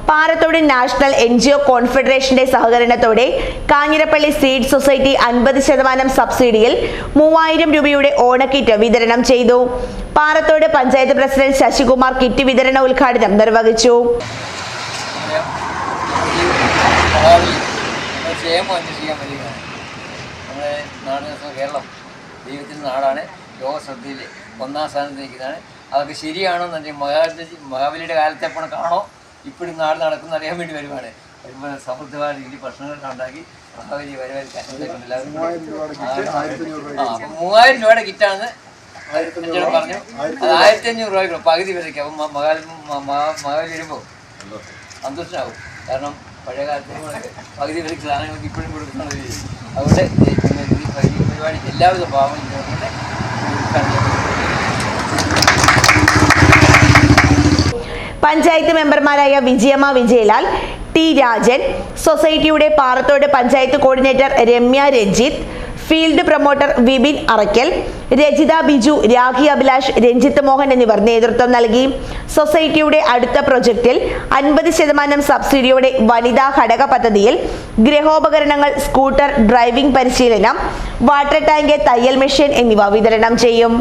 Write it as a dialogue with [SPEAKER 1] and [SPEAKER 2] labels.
[SPEAKER 1] Parathodu national NGO കോൺഫെഡറേഷന്റെ സഹകരണത്തോടെ Kanjirappally seed society 50% സബ്സിഡിയിൽ 3000 രൂപയുടെ ഓണക്കിറ്റ് വിതരണം ചെയ്തു. പാറത്തോട് പഞ്ചായത്ത് പ്രസിഡന്റ് ശശികുമാർ കിറ്റ് വിതരണ ഉദ്ഘാടനം നിർവഹിച്ചു.
[SPEAKER 2] ദൈവത്തിൻ്റെ നാടാണ്, ലോകശ്രദ്ധയിൽ ഒന്നാം സ്ഥാനത്ത് നിൽക്കുന്നതാണ്. അതൊക്കെ ശരിയാണോ എന്ന് മഹാബലിയുടെ കാലത്തെ അപ്പോൾ കാണോ ഇപ്പോഴും നാട് നടക്കുന്ന അറിയാൻ വേണ്ടി വരുവാണ്. വരുമ്പോൾ സമൃദ്ധമായ രീതിയിൽ ഭക്ഷണങ്ങളൊക്കെ ഉണ്ടാക്കി മഹാബലി വരവേൽക്കാൻ 3000 രൂപയുടെ കിറ്റാണെന്ന് പറഞ്ഞു. അത് 1500 രൂപയ്ക്ക് പകുതി വിലയ്ക്ക്. അപ്പം മഹാബലി വരുമ്പോൾ സന്തോഷമാകും. കാരണം പഴയ കാലത്ത് പകുതി വിലയ്ക്ക് സാധനങ്ങൾക്ക് ഇപ്പോഴും കൊടുക്കുന്നത്. അതുകൊണ്ട് പരിപാടി എല്ലാവിധ ഭാവം
[SPEAKER 1] പഞ്ചായത്ത് മെമ്പർമാരായ വിജയമ്മ വിജയലാൽ, ടി രാജൻ, സൊസൈറ്റിയുടെ Parathode panchayat coordinator Ramya Ranjith, field promoter Vipin Arakkal, Rajitha Biju, Rakhi Abhilash, Ranjith Mohan എന്നിവർ നേതൃത്വം നൽകി. സൊസൈറ്റിയുടെ അടുത്ത പ്രൊജക്റ്റിൽ 50% സബ്സിഡിയോടെ വനിതാ ഘടക പദ്ധതിയിൽ ഗൃഹോപകരണങ്ങൾ, സ്കൂട്ടർ, ഡ്രൈവിംഗ് പരിശീലനം, വാട്ടർ ടാങ്ക്, തയ്യൽ മെഷീൻ എന്നിവ വിതരണം ചെയ്യും.